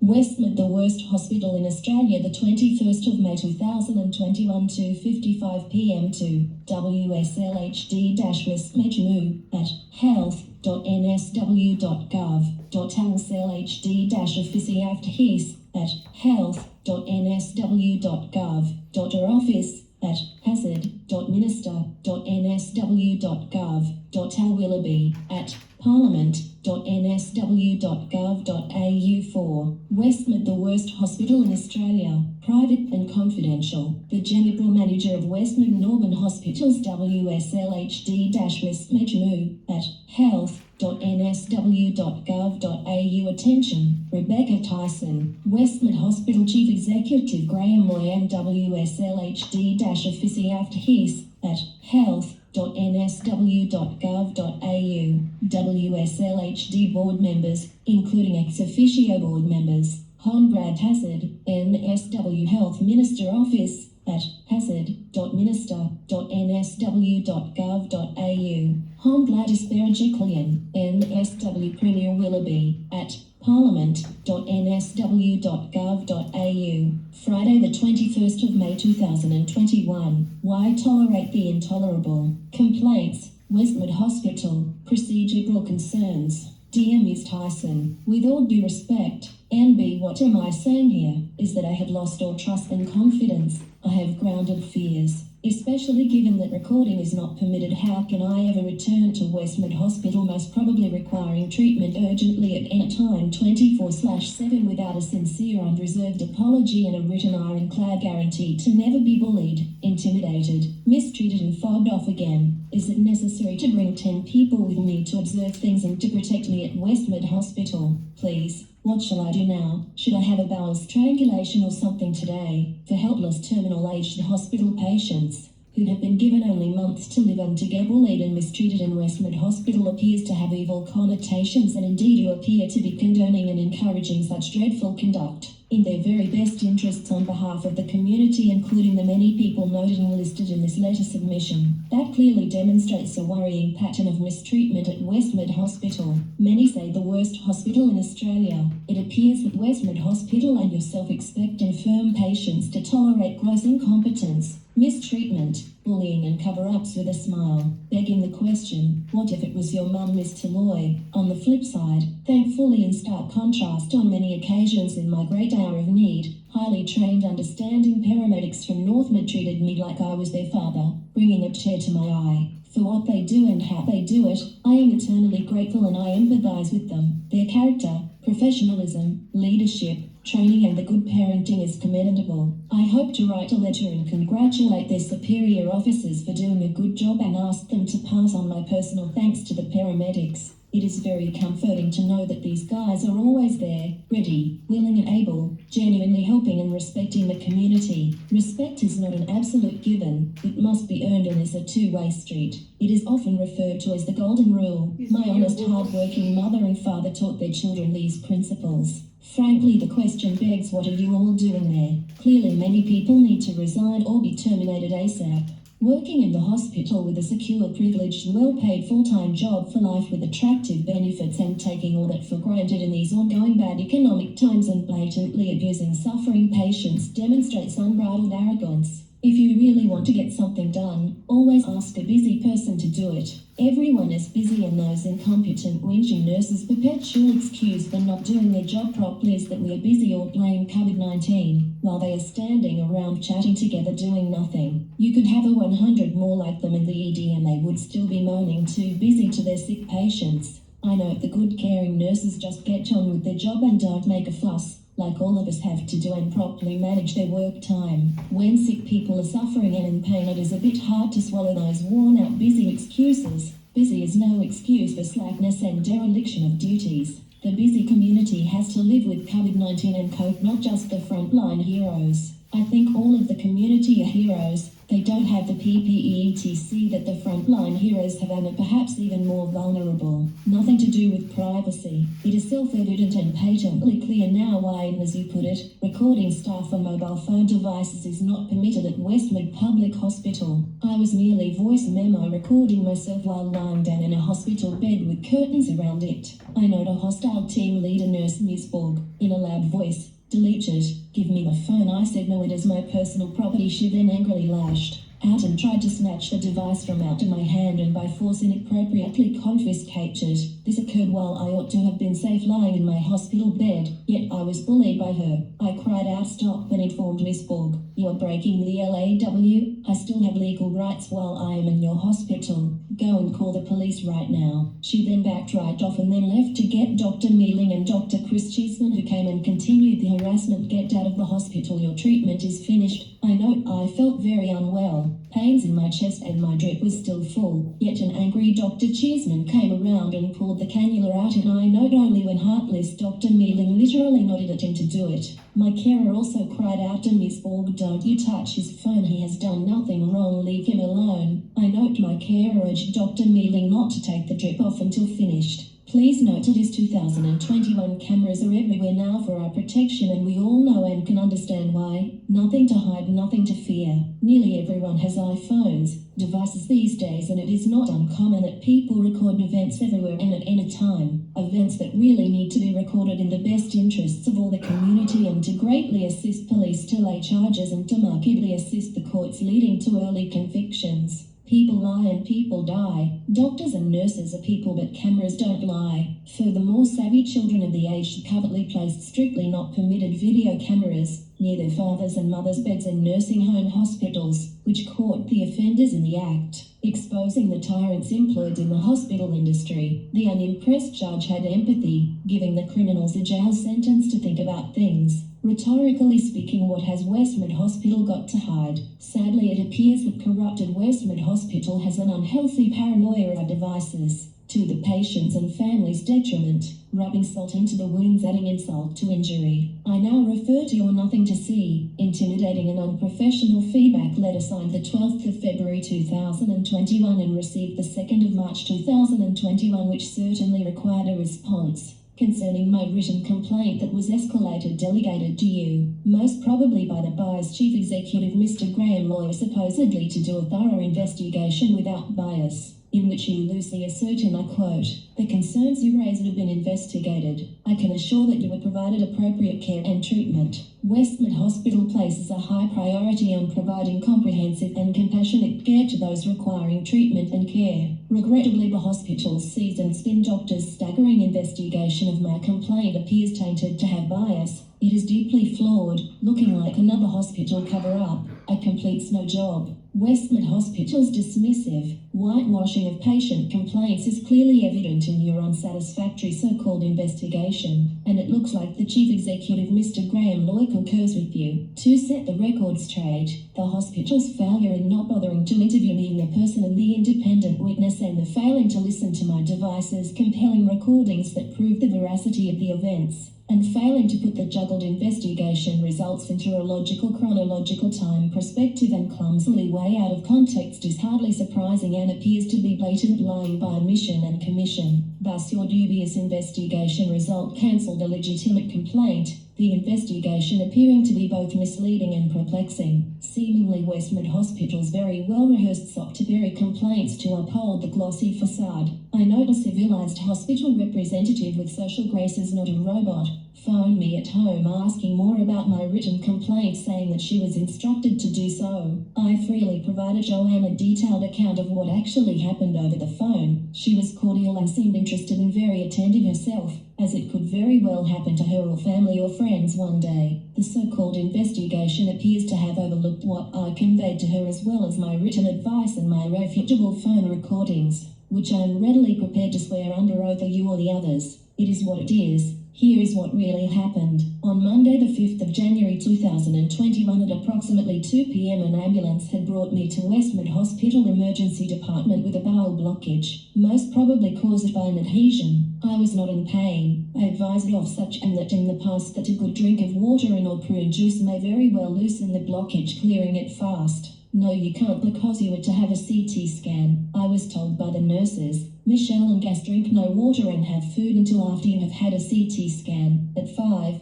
Westmead, the worst hospital in Australia, the 21st of May 2021, 2:55 p.m. to WSLHD-Westmead at health.nsw.gov.lslhd-office at health.nsw.gov.office at hazard.minister.nsw.gov.lwillaby at parliament.nsw.gov.au. 4. Westmead, the worst hospital in Australia, private and confidential. The General Manager of Westmead and Auburn Hospitals, WSLHD-Westmead at health.nsw.gov.au. Attention, Rebecca Tyson, Westmead Hospital Chief Executive Graham Moyan, WSLHD-office at health.nsw.gov.au. WSLHD board members, including ex officio board members, Hon Brad Hazard, NSW Health Minister Office at hazard.minister.nsw.gov.au. Hon Gladys Berejiklian, NSW Premier Willoughby at parliament.nsw.gov.au. Friday the 21st of May 2021. Why tolerate the intolerable? Complaints. Westmead Hospital. Procedural concerns. Dear Ms. Tyson, with all due respect, NB, what am I saying here, is that I have lost all trust and confidence. I have grounded fears. Especially given that recording is not permitted, how can I ever return to Westmead Hospital, most probably requiring treatment urgently at any time 24/7 without a sincere unreserved apology and a written ironclad guarantee to never be bullied, intimidated, mistreated and fobbed off again? Is it necessary to bring 10 people with me to observe things and to protect me at Westmead Hospital? Please. What shall I do now? Should I have a bowel strangulation or something today? For helpless terminal-aged hospital patients who have been given only months to live and to get bullied and mistreated in Westmead Hospital appears to have evil connotations, and indeed you appear to be condoning and encouraging such dreadful conduct in their very best interests on behalf of the community, including the many people noted and listed in this letter submission. That clearly demonstrates a worrying pattern of mistreatment at Westmead Hospital. Many say the worst hospital in Australia. It appears that Westmead Hospital and yourself expect infirm patients to tolerate gross incompetence, mistreatment, bullying and cover-ups with a smile. Begging the question, what if it was your mum, Miss Talloy? On the flip side, thankfully in stark contrast on many occasions in my great hour of need, highly trained, understanding paramedics from Northmead treated me like I was their father, bringing a tear to my eye. For what they do and how they do it, I am eternally grateful and I empathize with them. Their character, professionalism, leadership, training and the good parenting is commendable. I hope to write a letter and congratulate their superior officers for doing a good job and ask them to pass on my personal thanks to the paramedics. It is very comforting to know that these guys are always there, ready, willing and able, genuinely helping and respecting the community. Respect is not an absolute given, it must be earned and is a two-way street. It is often referred to as the golden rule. My honest, hard-working mother and father taught their children these principles. Frankly, the question begs, what are you all doing there? Clearly many people need to resign or be terminated ASAP. Working in the hospital with a secure, privileged, well-paid full-time job for life with attractive benefits and taking all that for granted in these ongoing bad economic times and blatantly abusing suffering patients demonstrates unbridled arrogance. If you really want to get something done, always ask a busy person to do it. Everyone is busy, and those incompetent, whinging nurses' perpetual excuse for not doing their job properly is that we are busy or blame COVID-19, while they are standing around chatting together doing nothing. You could have 100 more like them in the ED and they would still be moaning too busy to their sick patients. I know the good caring nurses just get on with their job and don't make a fuss, like all of us have to do, and properly manage their work time. When sick people are suffering and in pain, it is a bit hard to swallow those worn-out busy excuses. Busy is no excuse for slackness and dereliction of duties. The busy community has to live with COVID-19 and cope, not just the frontline heroes. I think all of the community are heroes. They don't have the PPE etc. that the frontline heroes have and are perhaps even more vulnerable. Nothing to do with privacy. It is self-evident and patently clear now why, as you put it, recording staff on mobile phone devices is not permitted at Westmead Public Hospital. I was merely voice memo recording myself while lying down in a hospital bed with curtains around it. I note a hostile team leader, Nurse Miss Borg, in a loud voice. "Delete it. Give me the phone." I said no, it is my personal property. She then angrily lashed out and tried to snatch the device from out of my hand and by force inappropriately confiscate it. This occurred while I ought to have been safe lying in my hospital bed, yet I was bullied by her. I cried out, "Stop," and informed Miss Borg, "You are breaking the LAW. I still have legal rights while I am in your hospital. Go and call the police right now." She then backed right off and then left to get Dr. Mealing and Dr. Chris Cheeseman, who came and continued the harassment. "Get out of the hospital. Your treatment is finished." I know I felt very unwell. Pains in my chest and my drip was still full. Yet an angry Dr. Cheeseman came around and pulled the cannula out, and I note only when heartless Dr. Mealing literally nodded at him to do it. My carer also cried out to Miss Borg, "Don't you touch his phone. He has done nothing wrong. Leave him alone." I note my carer urged Dr. Mealing not to take the drip off until finished. Please note it is 2021. Cameras are everywhere now for our protection, and we all know and can understand why. Nothing to hide, nothing to fear. Nearly everyone has iPhones, devices these days, and it is not uncommon that people record events everywhere and at any time. Events that really need to be recorded in the best interests of all the community and to greatly assist police to lay charges and to markedly assist the courts, leading to early convictions. People lie and people die. Doctors and nurses are people, but cameras don't lie. Furthermore, savvy children of the age should covertly place strictly not permitted video cameras near their fathers' and mothers' beds in nursing home hospitals, which caught the offenders in the act, exposing the tyrants employed in the hospital industry. The unimpressed judge had empathy, giving the criminals a jail sentence to think about things. Rhetorically speaking, what has Westmead Hospital got to hide? Sadly, it appears that corrupted Westmead Hospital has an unhealthy paranoia of devices, to the patients' and families' detriment, rubbing salt into the wounds, adding insult to injury. I now refer to your nothing to see, intimidating and unprofessional feedback letter signed the 12th of February 2021 and received the 2nd of March 2021, which certainly required a response concerning my written complaint that was delegated to you, most probably by the buyer's chief executive, Mr. Graham Lawyer, supposedly to do a thorough investigation without bias, in which you loosely assert, and I quote, "The concerns you raised have been investigated. I can assure that you were provided appropriate care and treatment." Westmead Hospital places a high priority on providing comprehensive and compassionate care to those requiring treatment and care. Regrettably, the hospital's seasoned spin doctor's staggering investigation of my complaint appears tainted to have bias. It is deeply flawed, looking like another hospital cover-up. It completes no job. Westmead Hospital's dismissive whitewashing of patient complaints is clearly evident in your unsatisfactory so-called investigation, and it looks like the chief executive, Mr. Graham Lawyer, concurs with you. To set the record straight, the hospital's failure in not bothering to interview me in the person and the independent witness, and the failing to listen to my device's compelling recordings that prove the veracity of the events, and failing to put the juggled investigation results into a logical chronological time perspective and clumsily way out of context is hardly surprising and appears to be blatant lying by omission and commission. Thus your dubious investigation result cancelled a legitimate complaint, the investigation appearing to be both misleading and perplexing. Seemingly Westmead Hospital's very well-rehearsed sock-to-berry complaints to uphold the glossy facade. I note a civilized hospital representative with social grace is not a robot. Phoned me at home asking more about my written complaint, saying that she was instructed to do so. I freely provided Joanne a detailed account of what actually happened over the phone. She was cordial and seemed interested and very attentive herself, as it could very well happen to her or family or friends one day. The so-called investigation appears to have overlooked what I conveyed to her, as well as my written advice and my refutable phone recordings, which I am readily prepared to swear under oath are you or the others. It is what it is. Here is what really happened. On Monday the 5th of January 2021 at approximately 2 p.m. an ambulance had brought me to Westmead Hospital Emergency Department with a bowel blockage, most probably caused by an adhesion. I was not in pain. I advised of such and that in the past that a good drink of water and or prune juice may very well loosen the blockage, clearing it fast. No, you can't, because you were to have a CT scan. I was told by the nurses, Michelle and Gas, drink no water and have food until after you have had a CT scan. At 5:00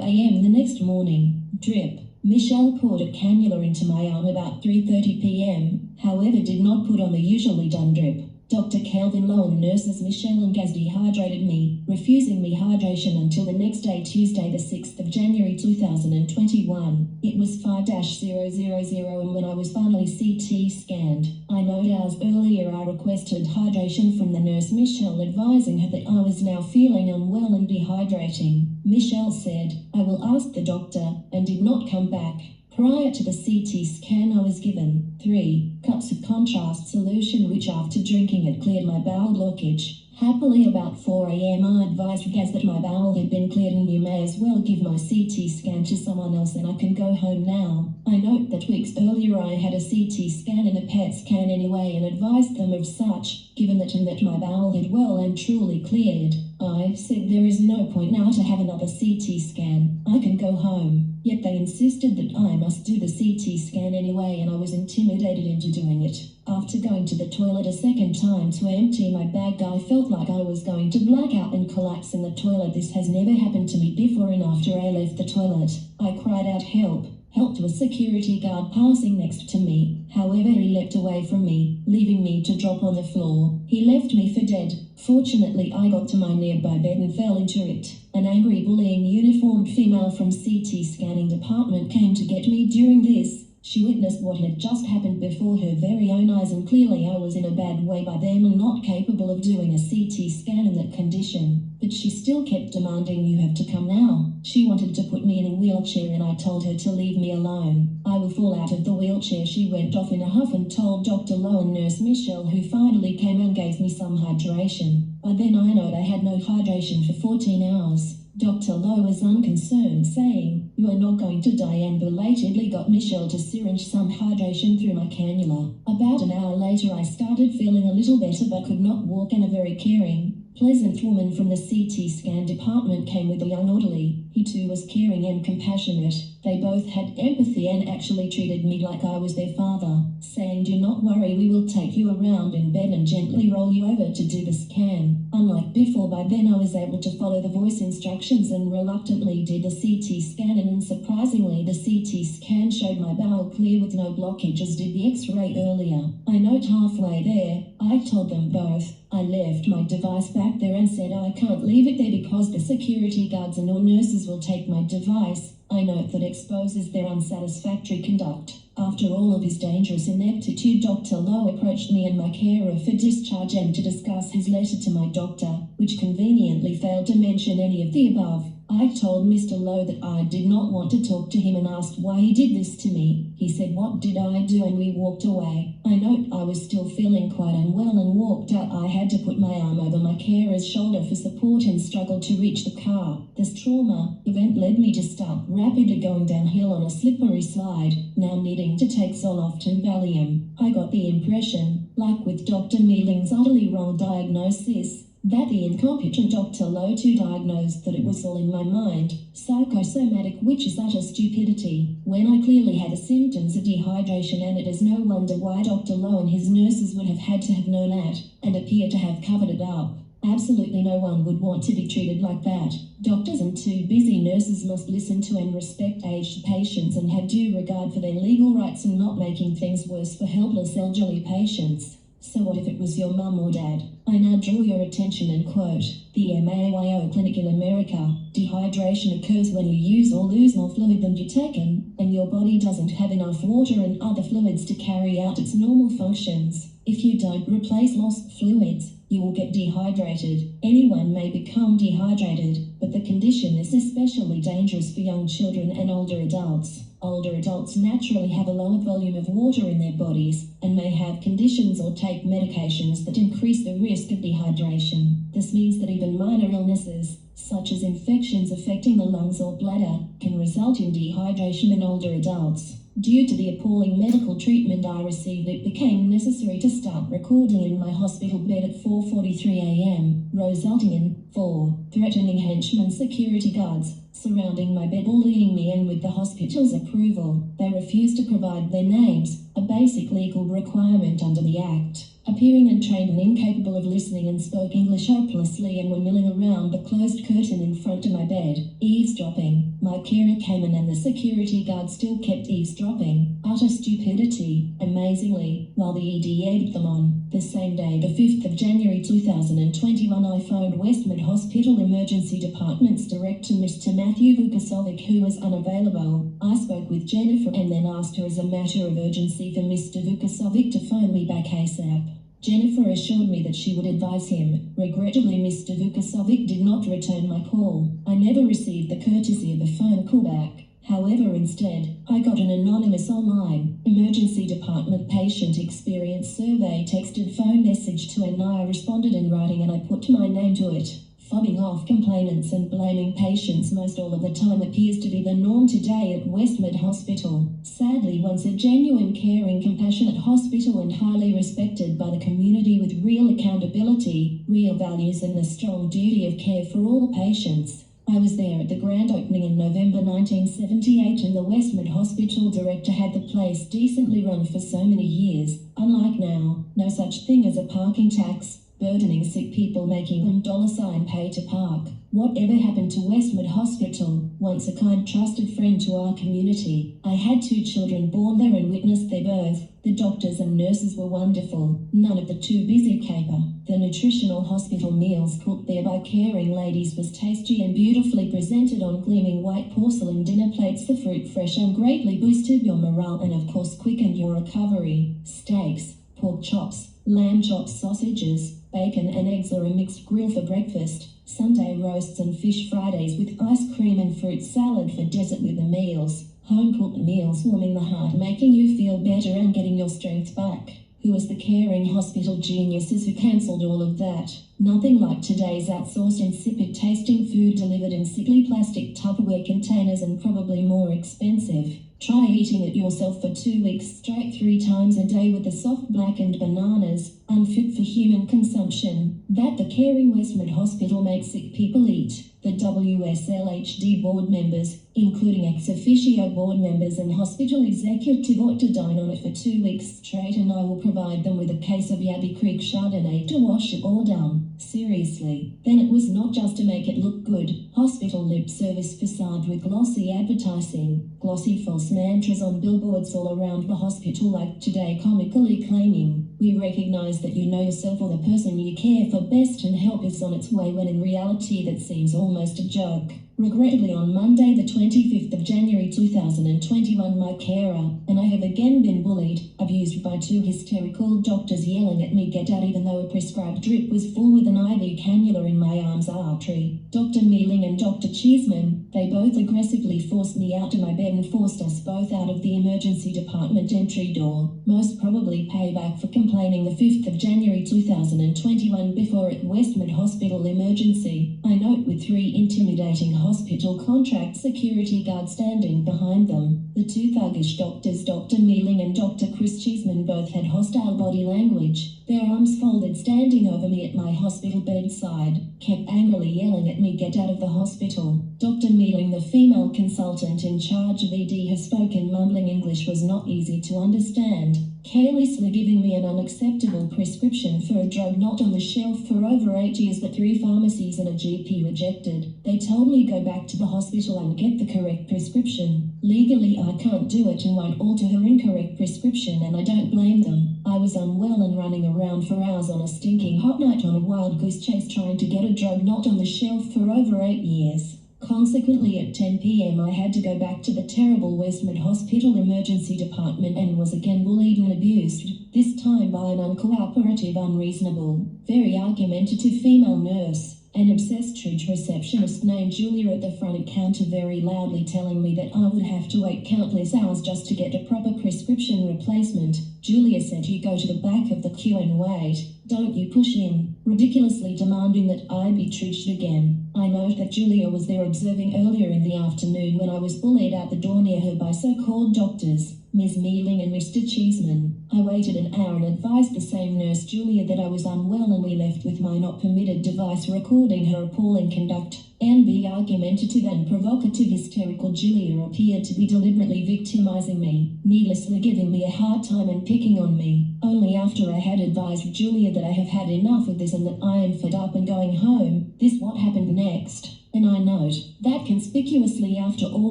a.m. the next morning, drip. Michelle poured a cannula into my arm about 3:30 p.m., however did not put on the usually done drip. Dr. Calvin Lowe and nurses Michelle and Gaz dehydrated me, refusing me hydration until the next day, Tuesday the 6th of January 2021. It was 5-000, and when I was finally CT scanned, I note hours earlier I requested hydration from the nurse Michelle, advising her that I was now feeling unwell and dehydrating. Michelle said, "I will ask the doctor," and did not come back. Prior to the CT scan, I was given 3 cups of contrast solution, which after drinking it cleared my bowel blockage. Happily, about 4 a.m. I advised Gaz that my bowel had been cleared and you may as well give my CT scan to someone else and I can go home now. I note that weeks earlier I had a CT scan and a PET scan anyway, and advised them of such, given that my bowel had well and truly cleared. I said there is no point now to have another CT scan. I can go home. Yet they insisted that I must do the CT scan anyway, and I was intimidated into doing it. After going to the toilet a second time to empty my bag, I felt like I was going to black out and collapse in the toilet. This has never happened to me before, and after I left the toilet, I cried out, "Help! Help!" to a security guard passing next to me. However, he leapt away from me, leaving me to drop on the floor. He left me for dead. Fortunately, I got to my nearby bed and fell into it. An angry, bullying, uniformed female from CT scanning department came to get me during this. She witnessed what had just happened before her very own eyes, and clearly I was in a bad way by then and not capable of doing a CT scan in that condition. But she still kept demanding, "You have to come now." She wanted to put me in a wheelchair and I told her to leave me alone. "I will fall out of the wheelchair." She went off in a huff and told Dr. Lowe and nurse Michelle, who finally came and gave me some hydration. By then I know I had no hydration for 14 hours. Dr. Lowe was unconcerned, saying, "You are not going to die," and belatedly got Michelle to syringe some hydration through my cannula. About an hour later I started feeling a little better but could not walk, and a very caring, pleasant woman from the CT scan department came with a young orderly. He too was caring and compassionate. They both had empathy and actually treated me like I was their father, saying, "Do not worry, we will take you around in bed and gently roll you over to do the scan." Unlike before, by then I was able to follow the voice instructions and reluctantly did the CT scan, and unsurprisingly the CT scan showed my bowel clear with no blockage, as did the X-ray earlier. I note halfway there, I told them both I left my device back there and said I can't leave it there because the security guards and all nurses will take my device. I note that exposes their unsatisfactory conduct. After all of his dangerous ineptitude, Dr. Lowe approached me and my carer for discharge and to discuss his letter to my doctor, which conveniently failed to mention any of the above. I told Mr. Lowe that I did not want to talk to him and asked why he did this to me. He said, "What did I do?" and we walked away. I note I was still feeling quite unwell and walked out. I had to put my arm over my carer's shoulder for support and struggled to reach the car. This trauma event led me to start rapidly going downhill on a slippery slide, now needing to take Zoloft and Valium. I got the impression, like with Dr. Mealing's utterly wrong diagnosis, that the incompetent Dr. Lowe too diagnosed that it was all in my mind, psychosomatic, which is utter stupidity, when I clearly had the symptoms of dehydration, and it is no wonder why Dr. Lowe and his nurses would have had to have known that, and appear to have covered it up. Absolutely no one would want to be treated like that. Doctors and too busy nurses must listen to and respect aged patients and have due regard for their legal rights and not making things worse for helpless elderly patients. So what if it was your mum or dad? I now draw your attention and quote the Mayo Clinic in America. Dehydration occurs when you use or lose more fluid than you've taken, and your body doesn't have enough water and other fluids to carry out its normal functions. If you don't replace lost fluids, you will get dehydrated. Anyone may become dehydrated, but the condition is especially dangerous for young children and older adults. Older adults naturally have a lower volume of water in their bodies and may have conditions or take medications that increase the risk of dehydration. This means that even minor illnesses, such as infections affecting the lungs or bladder, can result in dehydration in older adults. Due to the appalling medical treatment I received, it became necessary to start recording in my hospital bed at 4:43 a.m., resulting in 4 threatening henchmen security guards surrounding my bed, bullying me, and with the hospital's approval, they refused to provide their names, a basic legal requirement under the Act. Appearing untrained and incapable of listening, and spoke English hopelessly, and were milling around the closed curtain in front of my bed, eavesdropping. My my carer came in and the security guard still kept eavesdropping. Utter stupidity. Amazingly, while the ED egged them on, the same day, the 5th of January 2021, I phoned Westmead Hospital Emergency Department's director, Mr. Matthew Vukasovic, who was unavailable. I spoke with Jennifer and then asked her as a matter of urgency for Mr. Vukasovic to phone me back ASAP. Jennifer assured me that she would advise him. Regrettably, Mr. Vukasovic did not return my call. I never received the courtesy of a phone callback. However, instead, I got an anonymous online emergency department patient experience survey texted phone message to, and I responded in writing and I put my name to it. Fobbing off complainants and blaming patients most all of the time appears to be the norm today at Westmead Hospital. Sadly, once a genuine, caring, compassionate hospital and highly respected by the community with real accountability, real values and the strong duty of care for all patients. I was there at the grand opening in November 1978 and the Westmead Hospital director had the place decently run for so many years. Unlike now, no such thing as a parking tax, burdening sick people, making them $ pay to park. Whatever happened to Westmead Hospital, once a kind trusted friend to our community? I had 2 children born there and witnessed their birth. The doctors and nurses were wonderful, none of the too busy caper. The nutritional hospital meals cooked there by caring ladies was tasty and beautifully presented on gleaming white porcelain dinner plates. The fruit fresh and greatly boosted your morale and of course quickened your recovery. Steaks, pork chops, lamb chops, sausages, bacon and eggs or a mixed grill for breakfast. Sunday roasts and fish Fridays with ice cream and fruit salad for dessert with the meals. Home-cooked meals warming the heart, making you feel better and getting your strength back. Who was the caring hospital geniuses who cancelled all of that? Nothing like today's outsourced insipid-tasting food delivered in sickly plastic Tupperware containers and probably more expensive. Try eating it yourself for 2 weeks straight 3 times a day with the soft blackened bananas, unfit for human consumption, that the caring Westmead Hospital makes sick people eat. The WSLHD board members, including ex officio board members and hospital executive, ought to dine on it for 2 weeks straight, and I will provide them with a case of Yabby Creek Chardonnay to wash it all down. Seriously. Then it was not just to make it look good. Hospital lip service facade with glossy advertising, glossy false mantras on billboards all around the hospital, like today comically claiming, "We recognize that you know yourself or the person you care for best and help is on its way," when in reality that seems almost a joke. Regrettably, on Monday the 25th of January 2021, my carer and I have again been bullied, abused by 2 hysterical doctors yelling at me get out, even though a prescribed drip was full with an IV cannula in my arm's artery. Dr. Mealing and Dr. Cheeseman, they both aggressively forced me out of my bed and forced us both out of the emergency department entry door. Most probably payback for complaining the 5th of January 2021 before at Westmead Hospital Emergency. I note with 3 intimidating hospital contract security guards standing behind them. The 2 thuggish doctors, Dr. Mealing and Dr. Chris Cheeseman, both had hostile body language. Their arms folded, standing over me at my hospital bedside, kept angrily yelling at me get out of the hospital. Dr. Mealing, the female consultant in charge of ED, who spoke in mumbling English, was not easy to understand, carelessly giving me an unacceptable prescription for a drug not on the shelf for over 8 years that 3 pharmacies and a GP rejected. They told me go back to the hospital and get the correct prescription. Legally I can't do it and won't alter her incorrect prescription, and I don't blame them. I was unwell and running around for hours on a stinking hot night on a wild goose chase trying to get a drug not on the shelf for over 8 years. Consequently, at 10 p.m. I had to go back to the terrible Westmead Hospital Emergency Department and was again bullied and abused, this time by an uncooperative, unreasonable, very argumentative female nurse. An obsessed receptionist named Julia at the front counter, very loudly telling me that I would have to wait countless hours just to get a proper prescription replacement. Julia said, "You go to the back of the queue and wait, don't you push in," ridiculously demanding that I be triaged again. I note that Julia was there observing earlier in the afternoon when I was bullied out the door near her by so-called doctors, Ms. Mealing and Mr. Cheeseman. I waited an hour and advised the same nurse Julia that I was unwell, and we left with my not permitted device recording her appalling conduct. The argumentative and provocative hysterical Julia appeared to be deliberately victimizing me, needlessly giving me a hard time and picking on me. Only after I had advised Julia that I have had enough of this and that I am fed up and going home, this what happened next. And I note that conspicuously after all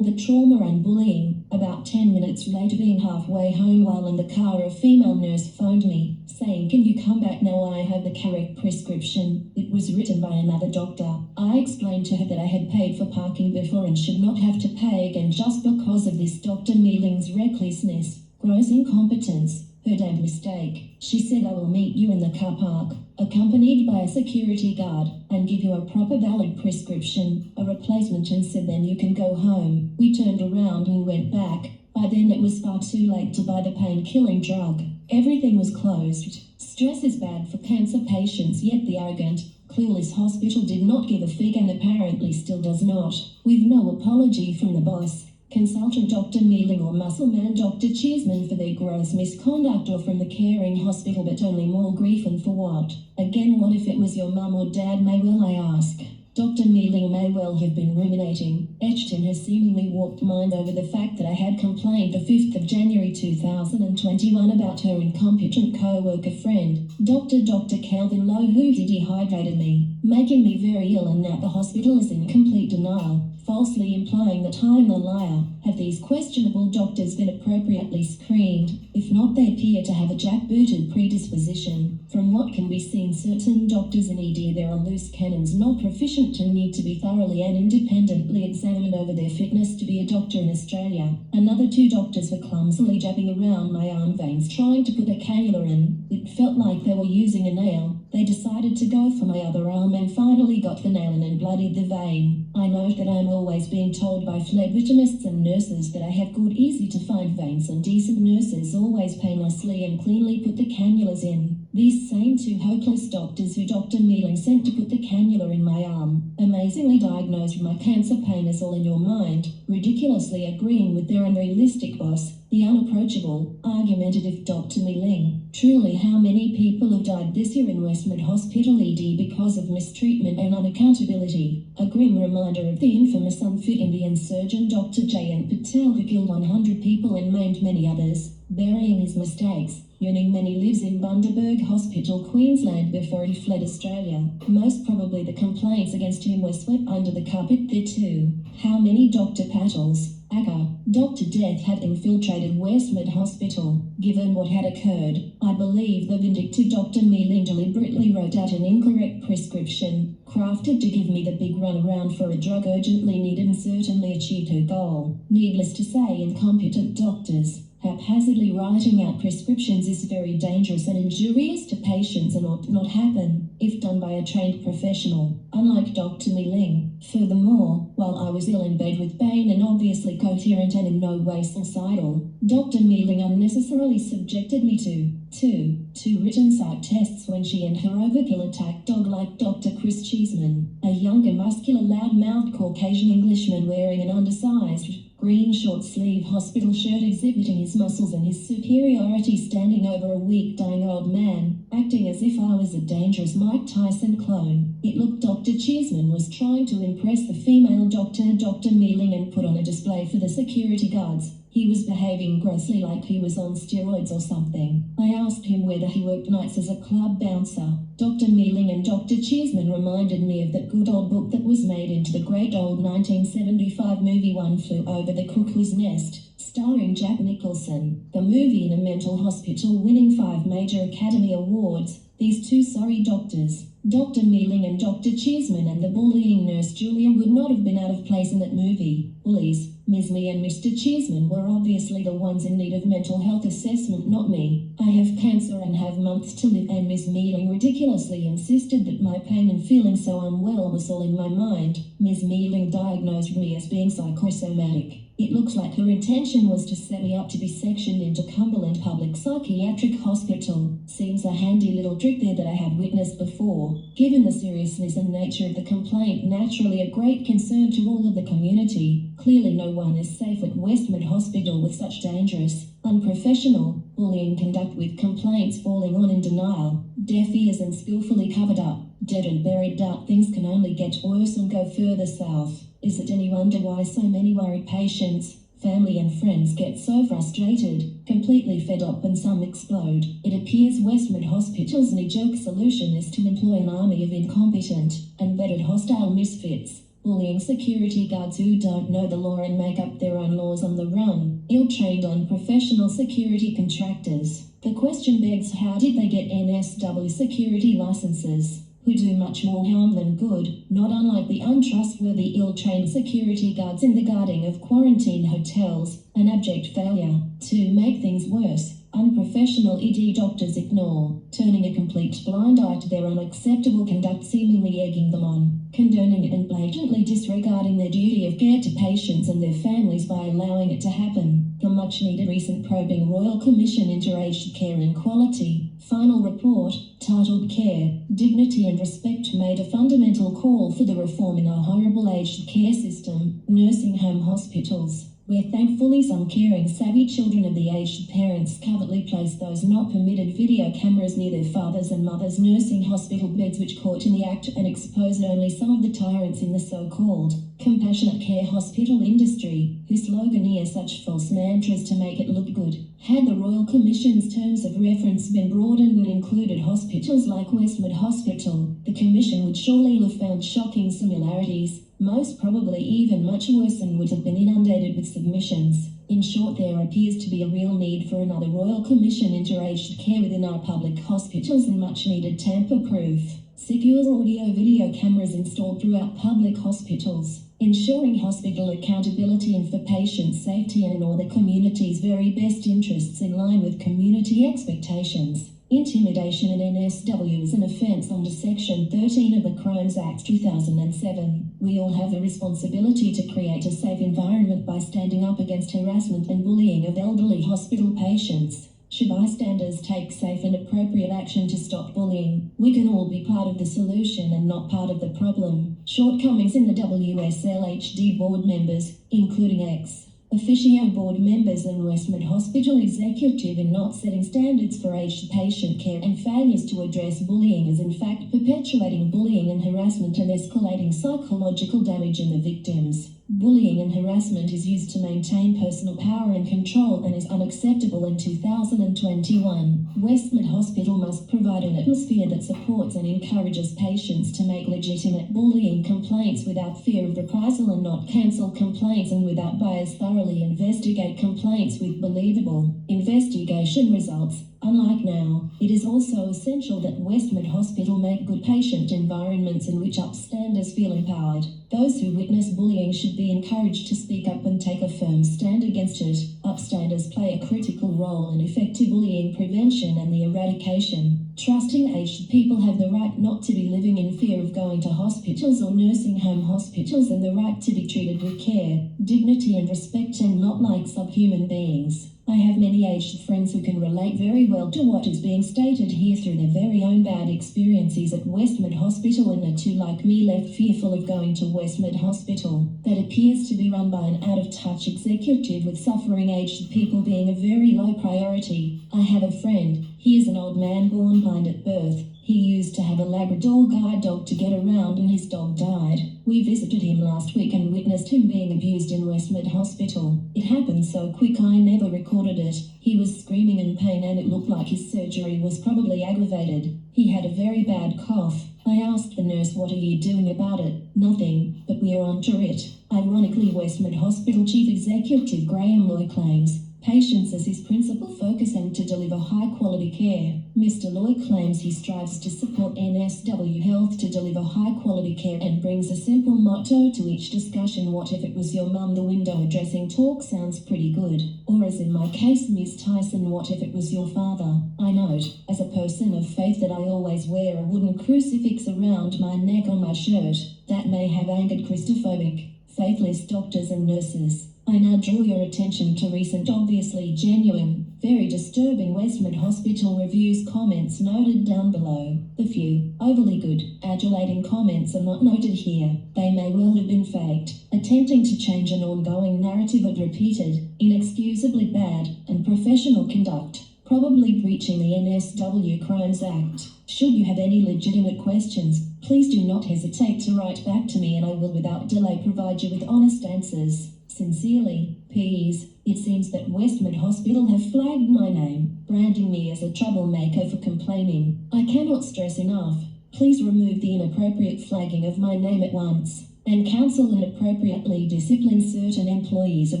the trauma and bullying, about 10 minutes later being halfway home while in the car a female nurse phoned me, saying, "Can you come back now? I have the correct prescription. It was written by another doctor." I explained to her that I had paid for parking before and should not have to pay again just because of this Dr. Mealing's recklessness, gross incompetence, her damn mistake. She said, "I will meet you in the car park, accompanied by a security guard, and give you a proper valid prescription, a replacement, and said then you can go home." We turned around and went back. By then it was far too late to buy the pain-killing drug. Everything was closed. Stress is bad for cancer patients, yet the arrogant, clueless hospital did not give a fig and apparently still does not. With no apology from the boss, consultant Dr. Mealing or muscle man Dr. Cheeseman for their gross misconduct, or from the caring hospital, but only more grief, and for what? Again, what if it was your mum or dad? May well, I ask. Dr. Mealing may well have been ruminating, etched in her seemingly warped mind over the fact that I had complained the 5th of January 2021 about her incompetent co-worker friend, Dr. Calvin Lowe, who dehydrated me, making me very ill, and now the hospital is in complete denial, falsely implying that I'm the liar. Have these questionable doctors been appropriately screened? If not, they appear to have a jackbooted predisposition. From what can be seen, certain doctors in ED, there are loose cannons, not proficient and need to be thoroughly and independently examined over their fitness to be a doctor in Australia. Another 2 doctors were clumsily jabbing around my arm veins trying to put a cannula in. It felt like they were using a nail. They decided to go for my other arm and finally got the nail in and bloodied the vein. I note that I am always being told by phlebotomists and nurses that I have good, easy to find veins, and decent nurses always painlessly and cleanly put the cannulas in. These same 2 hopeless doctors who Dr. Mealing sent to put the cannula in my arm amazingly diagnosed my cancer pain as all in your mind, ridiculously agreeing with their unrealistic boss, the unapproachable, argumentative Dr. Mealing. Truly, how many people have died this year in Westmead Hospital ED because of mistreatment and unaccountability? A grim reminder of the infamous unfit Indian surgeon Dr. J.N. Patel, who killed 100 people and maimed many others, burying his mistakes. Earning many lives in Bundaberg Hospital, Queensland, before he fled Australia. Most probably the complaints against him were swept under the carpet there too. How many Dr. Patels, aka Dr. Death, had infiltrated Westmead Hospital? Given what had occurred, I believe the vindictive Dr. Mealing deliberately wrote out an incorrect prescription, crafted to give me the big runaround for a drug urgently needed, and certainly achieved her goal. Needless to say, incompetent doctors haphazardly writing out prescriptions is very dangerous and injurious to patients, and ought not happen if done by a trained professional, unlike Dr. Mealing. Furthermore, while I was ill in bed with pain and obviously coherent and in no way suicidal, Dr. Mealing unnecessarily subjected me to two written psych tests when she and her overkill attack dog like Dr. Chris Cheeseman, a younger, muscular, loud-mouthed Caucasian Englishman wearing an undersized, green short-sleeve hospital shirt exhibiting his muscles and his superiority, standing over a weak, dying old man, acting as if I was a dangerous Mike Tyson clone. It looked Dr. Cheeseman was trying to impress the female doctor, Dr. Mealing, and put on a display for the security guards. He was behaving grossly like he was on steroids or something. I asked him whether he worked nights as a club bouncer. Dr. Mealing and Dr. Cheeseman reminded me of that good old book that was made into the great old 1975 movie One Flew Over the Cuckoo's Nest, starring Jack Nicholson. The movie in a mental hospital winning 5 major Academy Awards. These 2 sorry doctors, Dr. Mealing and Dr. Cheeseman, and the bullying nurse Julia, would not have been out of place in that movie. Bullies, Ms. Me and Mr. Cheeseman, were obviously the ones in need of mental health assessment, not me. I have cancer and have months to live, and Ms. Mealing ridiculously insisted that my pain and feeling so unwell was all in my mind. Ms. Mealing diagnosed me as being psychosomatic. It looks like her intention was to set me up to be sectioned into Cumberland Public Psychiatric Hospital. Seems a handy little trick there that I have witnessed before. Given the seriousness and nature of the complaint, naturally a great concern to all of the community. Clearly no one is safe at Westmead Hospital with such dangerous, unprofessional, bullying conduct, with complaints falling on in denial, deaf ears, and skillfully covered up, dead and buried doubt. Things can only get worse and go further south. Is it any wonder why so many worried patients, family and friends get so frustrated, completely fed up, and some explode? It appears Westmead Hospital's knee-jerk solution is to employ an army of incompetent and vetted hostile misfits, bullying security guards who don't know the law and make up their own laws on the run, ill-trained unprofessional security contractors. The question begs, how did they get NSW security licenses, who do much more harm than good, not unlike the untrustworthy ill-trained security guards in the guarding of quarantine hotels, an abject failure. To make things worse, unprofessional ED doctors ignore, turning a complete blind eye to their unacceptable conduct, seemingly egging them on, condoning and blatantly disregarding their duty of care to patients and their families by allowing it to happen. The much-needed recent probing Royal Commission into Aged Care and Quality final report, titled Care, Dignity and Respect, made a fundamental call for the reform in our horrible aged care system, nursing home hospitals, where thankfully some caring, savvy children of the aged parents covertly place those not permitted video cameras near their fathers and mothers' nursing hospital beds, which caught in the act and exposed only some of the tyrants in the so-called compassionate care hospital industry, who sloganeer such false mantras to make it look good. Had the Royal Commission's terms of reference been broadened and included hospitals like Westmead Hospital, the Commission would surely have found shocking similarities, most probably even much worse, and would have been inundated with submissions. In short, there appears to be a real need for another Royal Commission into aged care within our public hospitals, and much needed tamper-proof, secure audio-video cameras installed throughout public hospitals, ensuring hospital accountability and for patient safety and in all the community's very best interests in line with community expectations. Intimidation in NSW is an offence under Section 13 of the Crimes Act 2007. We all have a responsibility to create a safe environment by standing up against harassment and bullying of elderly hospital patients. Should bystanders take safe and appropriate action to stop bullying, we can all be part of the solution and not part of the problem. Shortcomings in the WSLHD board members, including ex-officio board members and Westmead Hospital executive in not setting standards for aged patient care, and failures to address bullying as in fact perpetuating bullying and harassment and escalating psychological damage in the victims. Bullying and harassment is used to maintain personal power and control and is unacceptable in 2021. Westmead Hospital must provide an atmosphere that supports and encourages patients to make legitimate bullying complaints without fear of reprisal, and not cancel complaints and without bias thoroughly investigate complaints with believable investigation results. Unlike now, it is also essential that Westmead Hospital make good patient environments in which upstanders feel empowered. Those who witness bullying should be encouraged to speak up and take a firm stand against it. Upstanders play a critical role in effective bullying prevention and the eradication. Trusting aged people have the right not to be living in fear of going to hospitals or nursing home hospitals, and the right to be treated with care, dignity and respect, and not like subhuman beings. I have many aged friends who can relate very well to what is being stated here through their very own bad experiences at Westmead Hospital, and are too like me left fearful of going to Westmead Hospital, that appears to be run by an out-of-touch executive, with suffering aged people being a very low priority. I have a friend. He is an old man born blind at birth. He used to have a Labrador guide dog to get around, and his dog died. We visited him last week and witnessed him being abused in Westmead Hospital. It happened so quick I never recorded it. He was screaming in pain and it looked like his surgery was probably aggravated. He had a very bad cough. I asked the nurse, "What are you doing about it?" "Nothing, but we are on to it." Ironically, Westmead Hospital Chief Executive Graham Loy claims patients as his principal focus and to deliver high-quality care. Mr. Loy claims he strives to support NSW Health to deliver high-quality care and brings a simple motto to each discussion: "What if it was your mum?" The window dressing talk sounds pretty good. Or as in my case, Miss Tyson, "What if it was your father?" I note, as a person of faith, that I always wear a wooden crucifix around my neck on my shirt. That may have angered Christophobic, faithless doctors and nurses. I now draw your attention to recent, obviously genuine, very disturbing Westmead Hospital reviews comments noted down below. The few, overly good, adulating comments are not noted here. They may well have been faked, attempting to change an ongoing narrative of repeated, inexcusably bad, and professional conduct, probably breaching the NSW Crimes Act. Should you have any legitimate questions, please do not hesitate to write back to me, and I will without delay provide you with honest answers. Sincerely, P.S. It seems that Westmead Hospital have flagged my name, branding me as a troublemaker for complaining. I cannot stress enough, please remove the inappropriate flagging of my name at once. and counsel and appropriately discipline certain employees of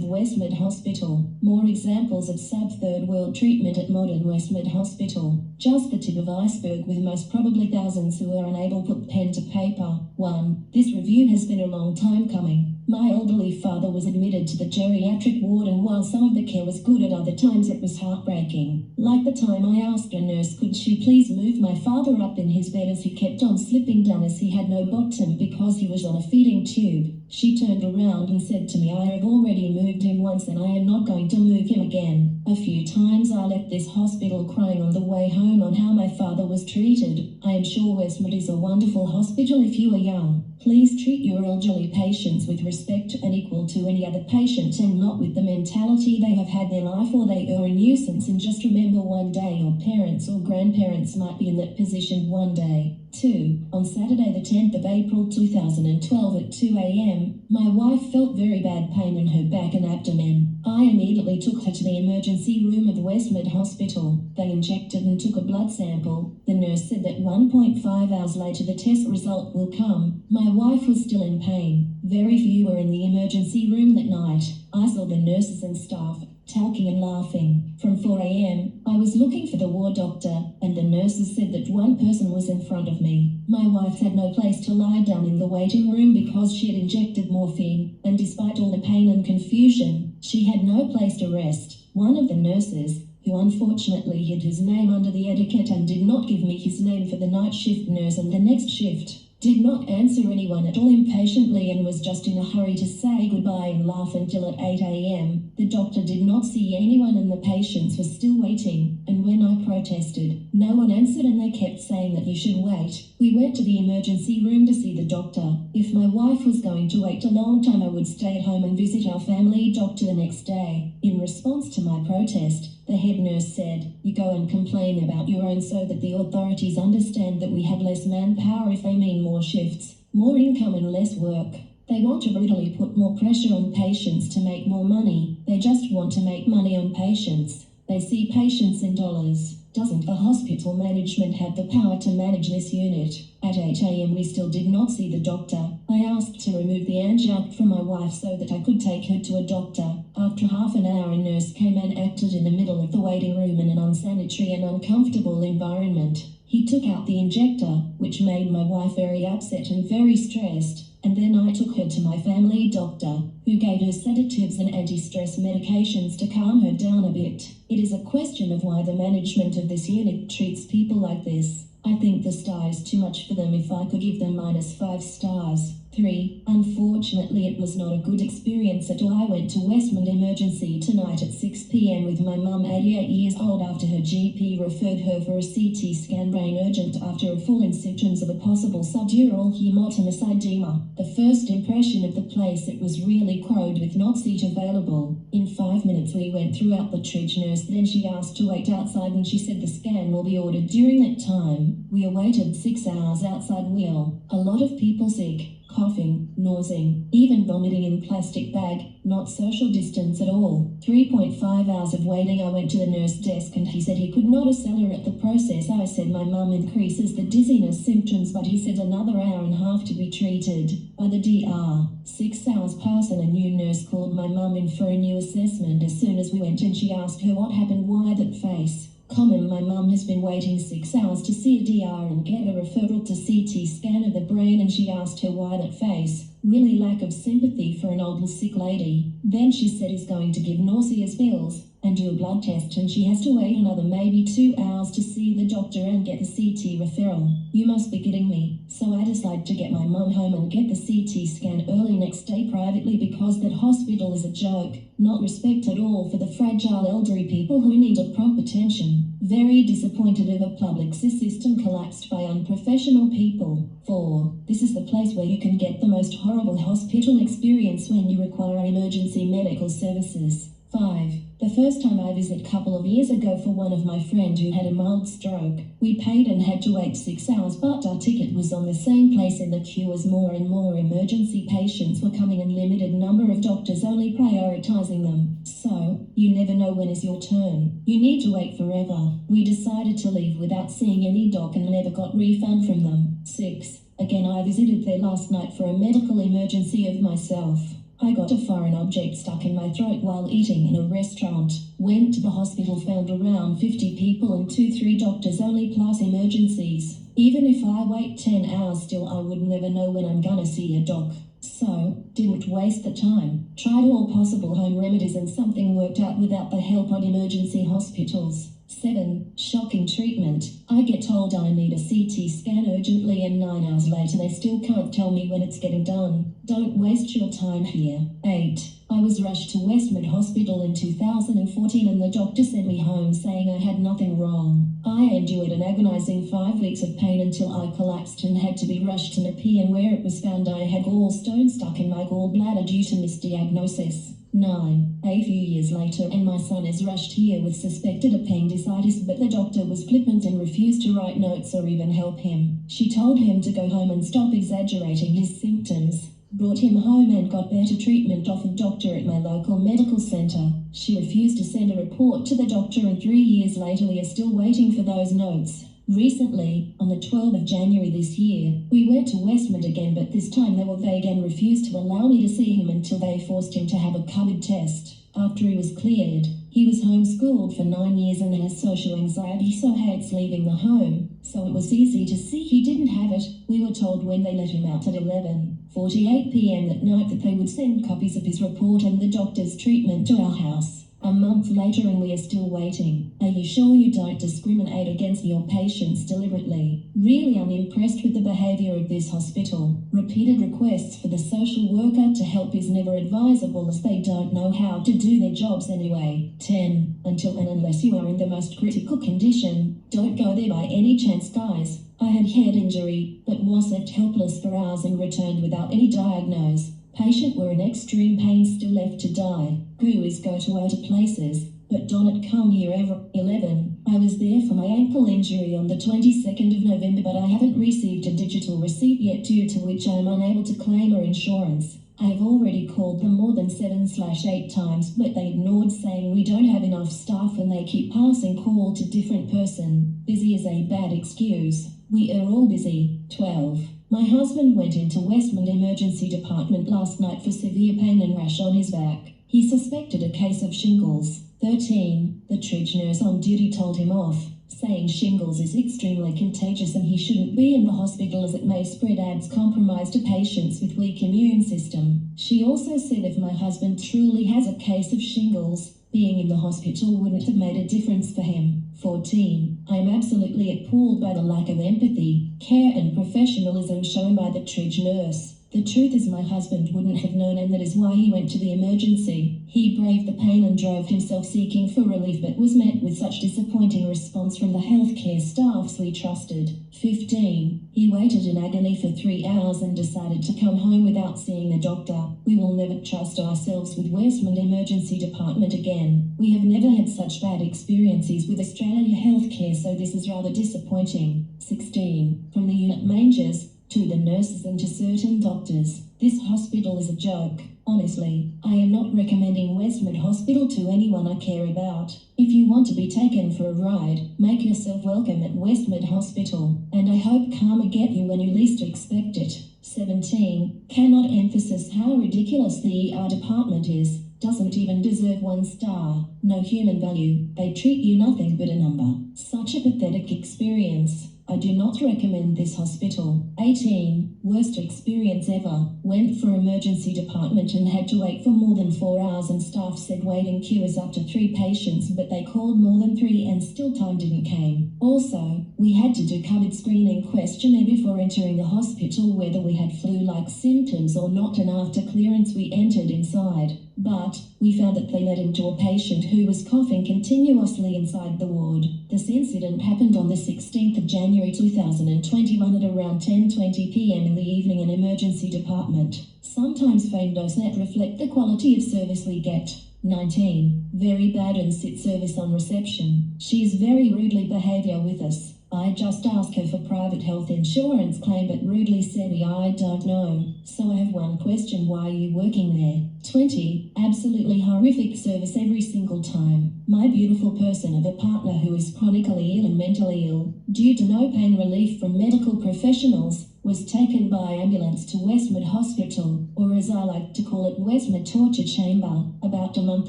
Westmead Hospital. More examples of sub-third world treatment at modern Westmead Hospital. Just the tip of iceberg, with most probably thousands who are unable to put pen to paper. 1. This review has been a long time coming. My elderly father was admitted to the geriatric ward, and while some of the care was good, at other times it was heartbreaking. Like the time I asked a nurse could she please move my father up in his bed as he kept on slipping down as he had no bottom because he was on a feeding tube. She turned around and said to me, I have already moved him once and I am not going to move him again. A few times I left this hospital crying on the way home on how my father was treated. I am sure Westmead is a wonderful hospital if you are young. Please treat your elderly patients with respect and equal to any other patient, and not with the mentality they have had their life or they are a nuisance. And just remember, one day your parents or grandparents might be in that position one day. 2. On Saturday the 10th of April 2012 at 2 a.m, my wife felt very bad pain in her back and abdomen. I immediately took her to the emergency room of Westmead Hospital. They injected and took a blood sample. The nurse said that 1.5 hours later the test result will come. My wife was still in pain. Very few were in the emergency room that night. I saw the nurses and staff talking and laughing. From 4 a.m, I was looking for the ward doctor, and the nurses said that one person was in front of me. My wife had no place to lie down in the waiting room because she had injected morphine, and despite all the pain and confusion, she had no place to rest. One of the nurses, who unfortunately hid his name under the etiquette and did not give me his name for the night shift nurse and the next shift, did not answer anyone at all impatiently and was just in a hurry to say goodbye and laugh until at 8 a.m. The doctor did not see anyone and the patients were still waiting, and when I protested, no one answered and they kept saying that you should wait. We went to the emergency room to see the doctor. If my wife was going to wait a long time, I would stay at home and visit our family doctor the next day. In response to my protest, the head nurse said, you go and complain about your own so that the authorities understand that we have less manpower if they mean more shifts, more income and less work. They want to brutally put more pressure on patients to make more money. They just want to make money on patients. They see patients in dollars. Doesn't the hospital management have the power to manage this unit? At 8 a.m. we still did not see the doctor. I asked to remove the angina from my wife so that I could take her to a doctor. After half an hour, a nurse came and acted in the middle of the waiting room in an unsanitary and uncomfortable environment. He took out the injector, which made my wife very upset and very stressed, and then I took her to my family doctor, who gave her sedatives and anti-stress medications to calm her down a bit. It is a question of why the management of this unit treats people like this. I think the star is too much for them. If I could give them -5 stars. 3. Unfortunately, it was not a good experience at all. I went to Westmead Emergency tonight at 6 p.m. with my mum, 88 years old, after her GP referred her for a CT scan, brain urgent, after a fall in symptoms of a possible subdural hematemesis edema. The first impression of the place, it was really crowded with not seat available. In 5 minutes we went throughout the triage nurse, then she asked to wait outside and she said the scan will be ordered during that time. We awaited 6 hours outside wheel. A lot of people sick, coughing, nausing, even vomiting in plastic bag, not social distance at all. 3.5 hours of waiting. I went to the nurse desk and he said he could not accelerate the process. I said my mum increases the dizziness symptoms, but he said another hour and a half to be treated by the DR. 6 hours passed and a new nurse called my mum in for a new assessment. As soon as we went in, she asked her what happened, why that face. Common, my mum has been waiting 6 hours to see a DR and get a referral to CT scan of the brain, and she asked her why that face. Really lack of sympathy for an old sick lady. Then she said he's going to give nauseous pills and do a blood test, and she has to wait another maybe 2 hours to see the doctor and get the CT referral. You must be kidding me. So I decided to get my mum home and get the CT scan early next day privately, because that hospital is a joke. Not respect at all for the fragile elderly people who need a prompt attention. Very disappointed of a public system collapsed by unprofessional people. 4. This is the place where you can get the most horrible hospital experience when you require emergency medical services. 5. The first time I visited a couple of years ago for one of my friend who had a mild stroke. We paid and had to wait 6 hours, but our ticket was on the same place in the queue as more and more emergency patients were coming and limited number of doctors only prioritizing them. So, you never know when is your turn. You need to wait forever. We decided to leave without seeing any doc and never got refund from them. 6. Again, I visited there last night for a medical emergency of myself. I got a foreign object stuck in my throat while eating in a restaurant. Went to the hospital, found around 50 people and 2-3 doctors only plus emergencies. Even if I wait 10 hours still I would never know when I'm gonna see a doc. So, didn't waste the time. Tried all possible home remedies and something worked out without the help of emergency hospitals. 7. Shocking treatment. I get told I need a CT scan urgently and 9 hours later they still can't tell me when it's getting done. Don't waste your time here. 8. I was rushed to Westmead Hospital in 2014 and the doctor sent me home saying I had nothing wrong. I endured an agonizing 5 weeks of pain until I collapsed and had to be rushed to Nepean where it was found I had gallstones stuck in my gallbladder due to misdiagnosis. 9. A few years later and my son is rushed here with suspected appendicitis, but the doctor was flippant and refused to write notes or even help him. She told him to go home and stop exaggerating his symptoms. Brought him home and got better treatment off a doctor at my local medical centre. She refused to send a report to the doctor and 3 years later we are still waiting for those notes. Recently, on the 12th of January this year, we went to Westmead again, but this time they were vague and refused to allow me to see him until they forced him to have a COVID test. After he was cleared, he was homeschooled for 9 years and has social anxiety, so hates leaving the home. So it was easy to see he didn't have it. We were told when they let him out at 11:48 p.m. that night that they would send copies of his report and the doctor's treatment to our house. A month later and we are still waiting. Are you sure you don't discriminate against your patients deliberately? Really unimpressed with the behaviour of this hospital. Repeated requests for the social worker to help is never advisable as they don't know how to do their jobs anyway. 10. Until and unless you are in the most critical condition, don't go there by any chance, guys. I had head injury, but was left helpless for hours and returned without any diagnosis. Patient were in extreme pain, still left to die. Gurus go to outer places, but don't come here ever. 11. I was there for my ankle injury on the 22nd of November, but I haven't received a digital receipt yet, due to which I am unable to claim or insurance. I have already called them more than 7/8 times, but they ignored, saying we don't have enough staff and they keep passing call to different person. Busy is a bad excuse. We are all busy. 12. My husband went into Westmead Emergency Department last night for severe pain and rash on his back. He suspected a case of shingles. 13. The triage nurse on duty told him off, saying shingles is extremely contagious and he shouldn't be in the hospital as it may spread, adds compromise to patients with weak immune system. She also said if my husband truly has a case of shingles, being in the hospital wouldn't have made a difference for him. 14. I am absolutely appalled by the lack of empathy, care and professionalism shown by the triage nurse. The truth is my husband wouldn't have known, and that is why he went to the emergency. He braved the pain and drove himself seeking for relief, but was met with such disappointing response from the healthcare staffs we trusted. 15. He waited in agony for 3 hours and decided to come home without seeing a doctor. We will never trust ourselves with Westmead Emergency Department again. We have never had such bad experiences with Australia healthcare, so this is rather disappointing. 16. From the unit managers to the nurses and to certain doctors, this hospital is a joke. Honestly, I am not recommending Westmead Hospital to anyone I care about. If you want to be taken for a ride, make yourself welcome at Westmead Hospital, and I hope karma get you when you least expect it. 17. Cannot emphasize how ridiculous the ER department is. Doesn't even deserve 1 star. No human value. They treat you nothing but a number. Such a pathetic experience. I do not recommend this hospital. 18. Worst experience ever. Went for emergency department and had to wait for more than 4 hours, and staff said waiting queue is up to 3 patients, but they called more than 3 and still time didn't came. Also, we had to do COVID screening questionnaire before entering the hospital whether we had flu-like symptoms or not, and after clearance we entered inside. But we found that they led into a patient who was coughing continuously inside the ward. This incident happened on the 16th of January 2021 at around 10:20 p.m. in the evening in emergency department. Sometimes fame does not reflect the quality of service we get. 19. Very bad and sit service on reception. She is very rudely behaviour with us. I just asked her for private health insurance claim, but rudely said I don't know. So I have one question: why are you working there? 20. Absolutely horrific service every single time. My beautiful person of a partner who is chronically ill and mentally ill, due to no pain relief from medical professionals, was taken by ambulance to Westmead Hospital, or as I like to call it, Westmead Torture Chamber, about a month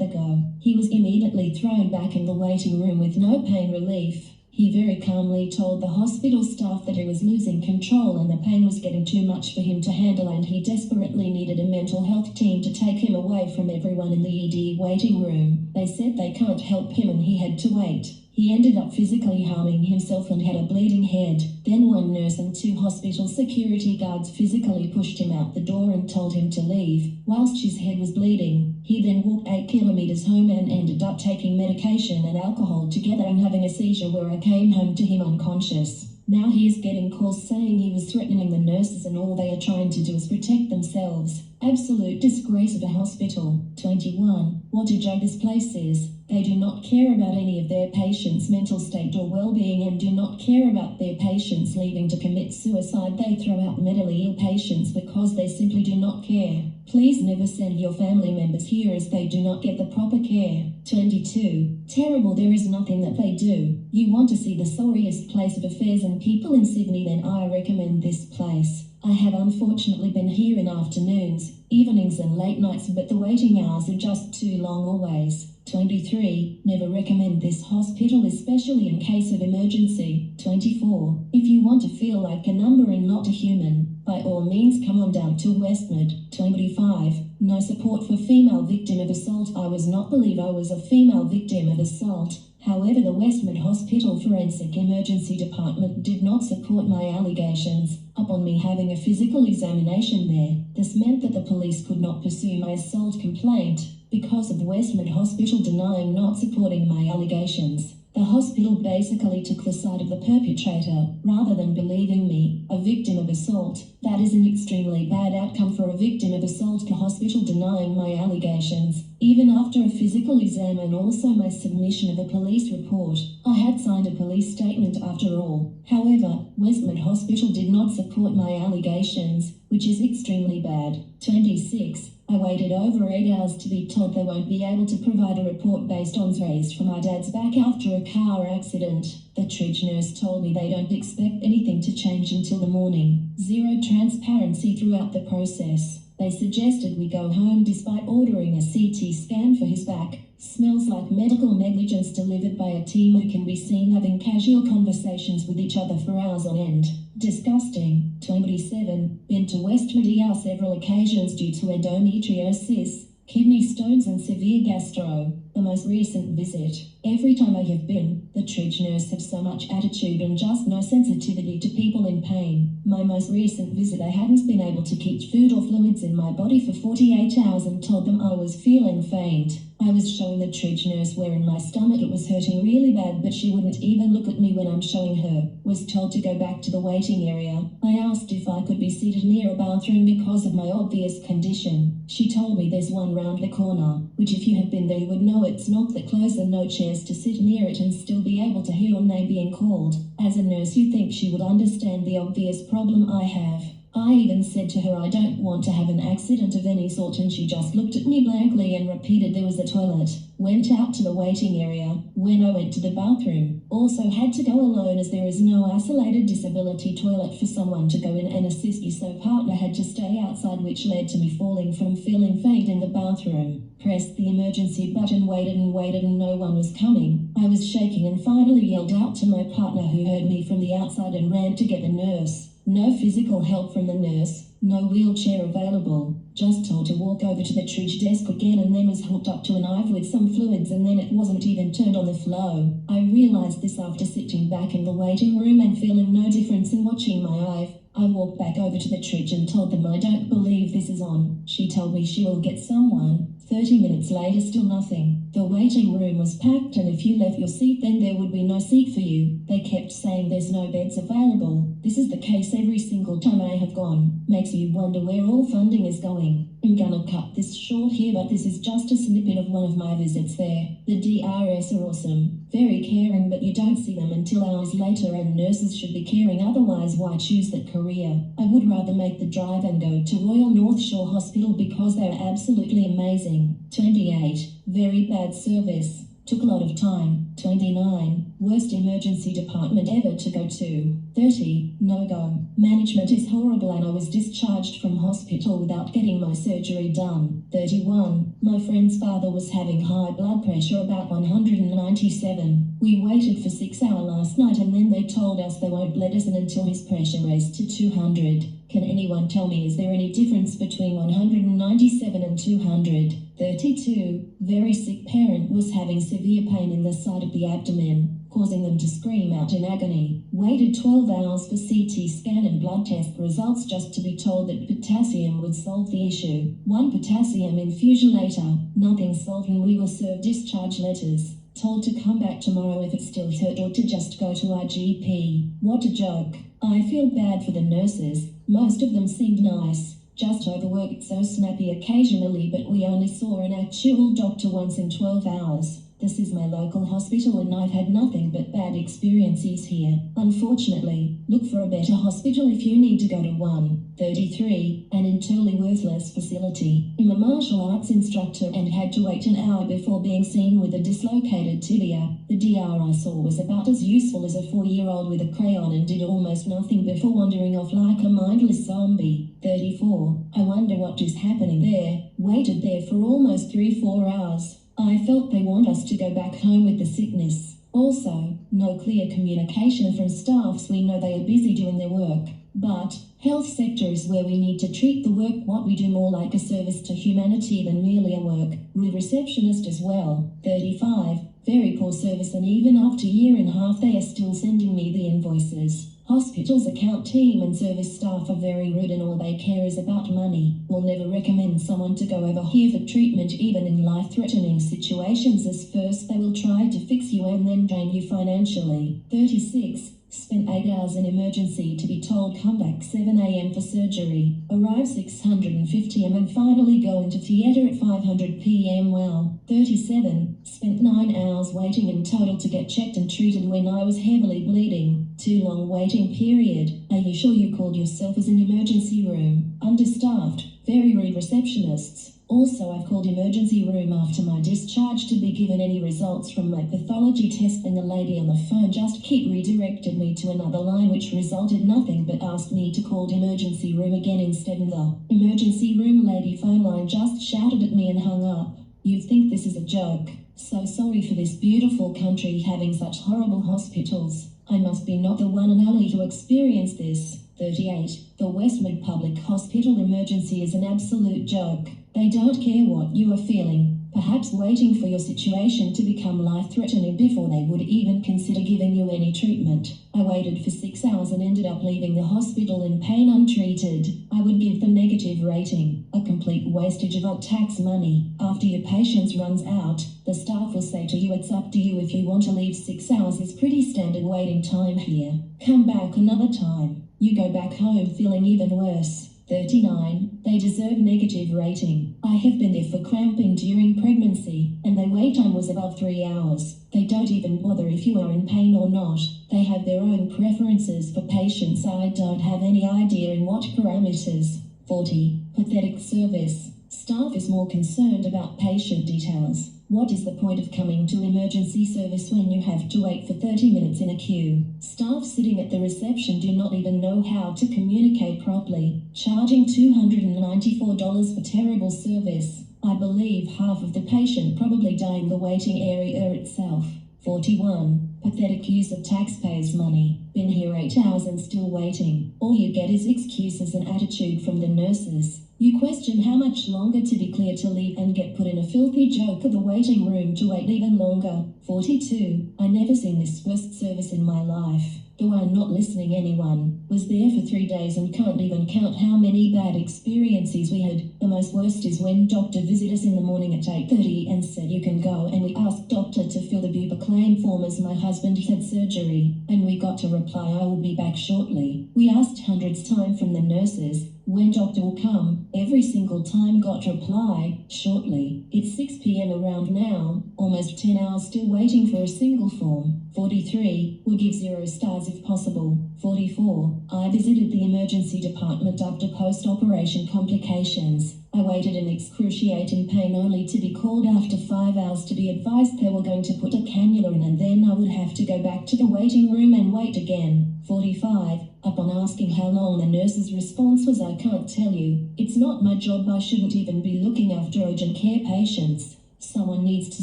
ago. He was immediately thrown back in the waiting room with no pain relief. He very calmly told the hospital staff that he was losing control and the pain was getting too much for him to handle, and he desperately needed a mental health team to take him away from everyone in the ED waiting room. They said they can't help him and he had to wait. He ended up physically harming himself and had a bleeding head. Then one nurse and 2 hospital security guards physically pushed him out the door and told him to leave, whilst his head was bleeding. He then walked 8 kilometers home and ended up taking medication and alcohol together and having a seizure where I came home to him unconscious. Now he is getting calls saying he was threatening the nurses and all they are trying to do is protect themselves. Absolute disgrace of a hospital. 21. What a joke this place is. They do not care about any of their patients' mental state or well-being and do not care about their patients leaving to commit suicide. They throw out mentally ill patients because they simply do not care. Please never send your family members here as they do not get the proper care. 22. Terrible, there is nothing that they do. You want to see the sorriest place of affairs and people in Sydney, then I recommend this place. I have unfortunately been here in afternoons, evenings and late nights, but the waiting hours are just too long always. 23. Never recommend this hospital, especially in case of emergency. 24. If you want to feel like a number and not a human, by all means come on down to Westmead. 25. No support for female victim of assault. I was not believe I was a female victim of assault. However, the Westmead Hospital Forensic Emergency Department did not support my allegations. Upon me having a physical examination there, this meant that the police could not pursue my assault complaint because of Westmead Hospital denying not supporting my allegations. The hospital basically took the side of the perpetrator, rather than believing me, a victim of assault. That is an extremely bad outcome for a victim of assault, the hospital denying my allegations. Even after a physical exam and also my submission of a police report, I had signed a police statement after all. However, Westmead Hospital did not support my allegations, which is extremely bad. 26. I waited over 8 hours to be told they won't be able to provide a report based on raised from my dad's back after a car accident. The triage nurse told me they don't expect anything to change until the morning. Zero transparency throughout the process. They suggested we go home despite ordering a CT scan for his back. Smells like medical negligence delivered by a team who can be seen having casual conversations with each other for hours on end. Disgusting. 27. Been to Westmead ER several occasions due to endometriosis, kidney stones and severe gastro. The most recent visit. Every time I have been, the triage nurse have so much attitude and just no sensitivity to people in pain. My most recent visit, I hadn't been able to keep food or fluids in my body for 48 hours and told them I was feeling faint. I was showing the triage nurse where in my stomach it was hurting really bad, but she wouldn't even look at me when I'm showing her. Was told to go back to the waiting area. I asked if I could be seated near a bathroom because of my obvious condition. She told me there's one round the corner, which if you had been there you would know it's not that close and no chairs to sit near it and still be able to hear your name being called. As a nurse you'd think she would understand the obvious problem I have. I even said to her I don't want to have an accident of any sort, and she just looked at me blankly and repeated there was a toilet. Went out to the waiting area. When I went to the bathroom, also had to go alone as there is no isolated disability toilet for someone to go in and assist you, so partner had to stay outside, which led to me falling from feeling faint in the bathroom. Pressed the emergency button, waited and no one was coming. I was shaking and finally yelled out to my partner, who heard me from the outside and ran to get the nurse. No physical help from the nurse, no wheelchair available. Just told to walk over to the triage desk again and then was hooked up to an IV with some fluids and then it wasn't even turned on the flow. I realized this after sitting back in the waiting room and feeling no difference in watching my IV. I walked back over to the triage and told them I don't believe this is on. She told me she will get someone. 30 minutes later, still nothing. The waiting room was packed and if you left your seat then there would be no seat for you. They kept saying there's no beds available. This is the case every single time I have gone. Makes you wonder where all funding is going. I'm gonna cut this short here, but this is just a snippet of one of my visits there. The DRS are awesome. Very caring, but you don't see them until hours later, and nurses should be caring, otherwise why choose that career? I would rather make the drive and go to Royal North Shore Hospital because they're absolutely amazing. 28. Very bad service. Took a lot of time. 29. Worst emergency department ever to go to. 30. No go. Management is horrible and I was discharged from hospital without getting my surgery done. 31. My friend's father was having high blood pressure, about 197. We waited for 6 hours last night and then they told us they won't let us in until his pressure raised to 200. Can anyone tell me, is there any difference between 197 and 200? 32. Very sick parent was having severe pain in the side of the abdomen, causing them to scream out in agony. Waited 12 hours for CT scan and blood test results just to be told that potassium would solve the issue. 1 potassium infusion later, nothing solved and we were served discharge letters. Told to come back tomorrow if it still hurt or to just go to our GP. What a joke. I feel bad for the nurses. Most of them seemed nice. Just overworked, so snappy occasionally, but we only saw an actual doctor once in 12 hours. This is my local hospital and I've had nothing but bad experiences here. Unfortunately, look for a better hospital if you need to go to one. 33. An entirely worthless facility. I'm a martial arts instructor and had to wait an hour before being seen with a dislocated tibia. The DR I saw was about as useful as a 4-year-old with a crayon and did almost nothing before wandering off like a mindless zombie. 34. I wonder what is happening there. Waited there for almost 3-4 hours. I felt they want us to go back home with the sickness. Also, no clear communication from staffs. We know they are busy doing their work, but health sector is where we need to treat the work what we do more like a service to humanity than merely a work. Rude receptionist as well. 35. Very poor service and even after 1.5 years they are still sending me the invoices. Hospital's account team and service staff are very rude and all they care is about money. Will never recommend someone to go over here for treatment even in life-threatening situations, as first they will try to fix you and then drain you financially. 36. Spent 8 hours in emergency to be told come back 7 a.m. for surgery. Arrive 6:50 am and finally go into theatre at 5:00 p.m. Well. 37. Spent 9 hours waiting in total to get checked and treated when I was heavily bleeding. Too long waiting period. Are you sure you called yourself as an emergency room? Understaffed. Very rude receptionists. Also, I've called emergency room after my discharge to be given any results from my pathology test and the lady on the phone just redirected me to another line which resulted nothing but asked me to call the emergency room again instead, and the emergency room lady phone line just shouted at me and hung up. You think this is a joke? So sorry for this beautiful country having such horrible hospitals. I must be not the one and only to experience this. 38. The Westmead Public Hospital emergency is an absolute joke. They don't care what you are feeling, perhaps waiting for your situation to become life-threatening before they would even consider giving you any treatment. I waited for 6 hours and ended up leaving the hospital in pain untreated. I would give them negative rating. A complete wastage of our tax money. After your patience runs out, the staff will say to you it's up to you if you want to leave. 6 hours is pretty standard waiting time here. Come back another time. You go back home feeling even worse. 39. They deserve negative rating. I have been there for cramping during pregnancy, and their wait time was above 3 hours. They don't even bother if you are in pain or not. They have their own preferences for patients. I don't have any idea in what parameters. 40. Pathetic service. Staff is more concerned about patient details. What is the point of coming to emergency service when you have to wait for 30 minutes in a queue? Staff sitting at the reception do not even know how to communicate properly, charging $294 for terrible service. I believe half of the patient probably die in the waiting area itself. 41. Pathetic use of taxpayers' money. Been here 8 hours and still waiting. All you get is excuses and attitude from the nurses. You question how much longer to be clear to leave and get put in a filthy joke of the waiting room to wait even longer. 42. I never seen this worst service in my life. Though I'm not listening anyone. Was there for 3 days and can't even count how many bad experiences we had. The most worst is when doctor visited us in the morning at 8:30 and said you can go, and we asked doctor to fill the BUPA claim form as my husband had surgery, and we got to reply I will be back shortly. We asked hundreds time from the nurses, When doctor will come, every single time got reply, shortly. It's 6 p.m. around now, almost 10 hours still waiting for a single form. 43, would give 0 stars if possible. 44, I visited the emergency department after post-operation complications. I waited in excruciating pain only to be called after 5 hours to be advised they were going to put a cannula in and then I would have to go back to the waiting room and wait again. 45, upon asking how long, the nurse's response was, I can't tell you. It's not my job. I shouldn't even be looking after urgent care patients. Someone needs to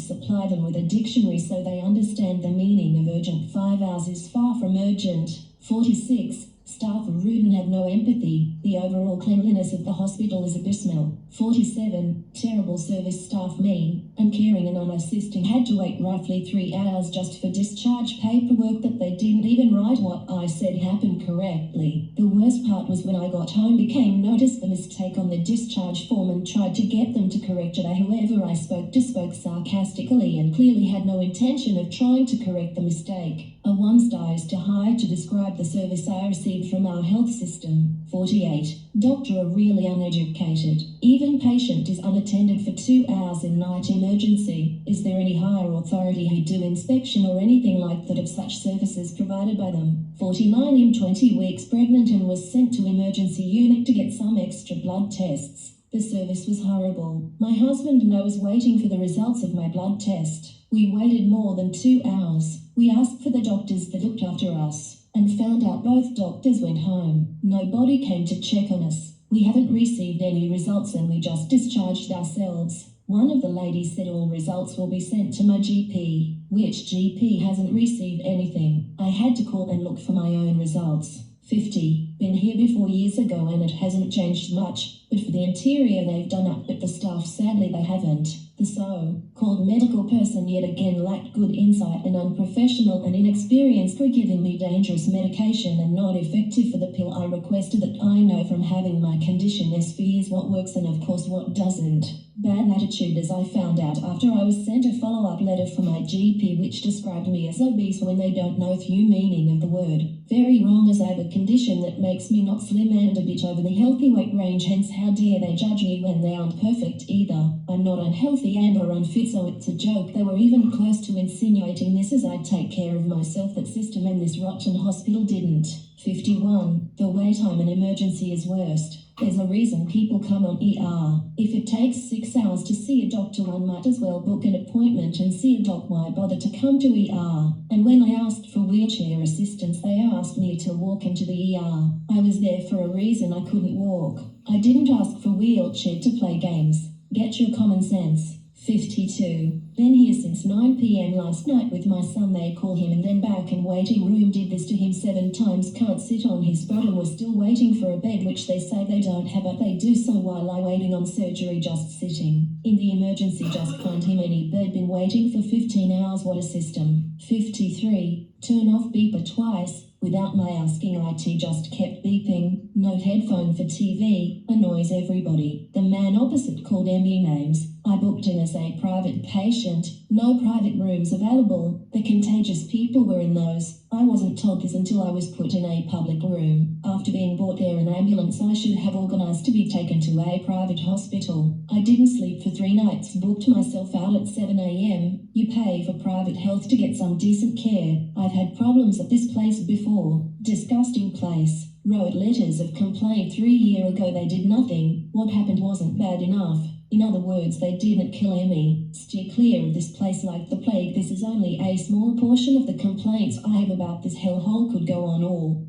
supply them with a dictionary so they understand the meaning of urgent. 5 hours is far from urgent. 46, staff are rude and have no empathy. The overall cleanliness of the hospital is abysmal. 47, terrible service staff, mean, uncaring and unassisting. Had to wait roughly 3 hours just for discharge paperwork that they didn't even write what I said happened correctly. The worst part was when I got home became noticed the mistake on the discharge form and tried to get them to correct it. Whoever I spoke to spoke sarcastically and clearly had no intention of trying to correct the mistake. A 1-star is too high to describe the service I received from our health system. 48, doctor are really uneducated. Even patient is unattended for 2 hours in night emergency. Is there any higher authority who do inspection or anything like that of such services provided by them? 49, I'm 20 weeks pregnant and was sent to emergency unit to get some extra blood tests. The service was horrible. My husband and I was waiting for the results of my blood test. We waited more than 2 hours. We asked for the doctors that looked after us and found out both doctors went home. Nobody came to check on us. We haven't received any results and we just discharged ourselves. One of the ladies said all results will be sent to my GP, which GP hasn't received anything. I had to call and look for my own results. 50, been here before years ago and it hasn't changed much, but for the interior they've done up, but the staff sadly they haven't. The so-called medical person yet again lacked good insight and unprofessional and inexperienced, were giving me dangerous medication and not effective for the pill I requested that I know from having my condition SV is what works and of course what doesn't. Bad attitude, as I found out after I was sent a follow-up letter from my GP which described me as obese when they don't know the meaning of the word. Very wrong, as I have a condition that makes me not slim and a bit over the healthy weight range, hence how dare they judge me when they aren't perfect either. I'm not unhealthy and or unfit, so it's a joke. They were even close to insinuating this as I take care of myself, that system and this rotten hospital didn't. 51, the wait time in emergency is worst. There's a reason people come on ER. If it takes 6 hours to see a doctor, one might as well book an appointment and see a doc. Why bother to come to ER? And when I asked for wheelchair assistance, they asked me to walk into the ER. I was there for a reason. I couldn't walk. I didn't ask for wheelchair to play games. Get your common sense. 52. Been here since 9 p.m. last night with my son. They call him and then back in waiting room. Did this to him 7 times. Can't sit on his bottom. We're still waiting for a bed which they say they don't have, but they do. So while I waiting on surgery, just sitting in the emergency, just find him any bed. Been waiting for 15 hours. What a system. 53. Turn off beeper twice without my asking. IT just kept beeping. No headphone for TV. Annoys everybody. The man opposite called me names. I booked in as a private patient. No private rooms available. The contagious people were in those. I wasn't told this until I was put in a public room. After being brought there in ambulance, I should have organised to be taken to a private hospital. I didn't sleep for 3 nights. Booked myself out at 7 a.m. You pay for private health to get some decent care. I've had problems at this place before. Disgusting place. Wrote letters of complaint 3 years ago. They did nothing. What happened wasn't bad enough. In other words, they didn't kill me. Steer clear of this place like the plague. This is only a small portion of the complaints I have about this hellhole. Could go on all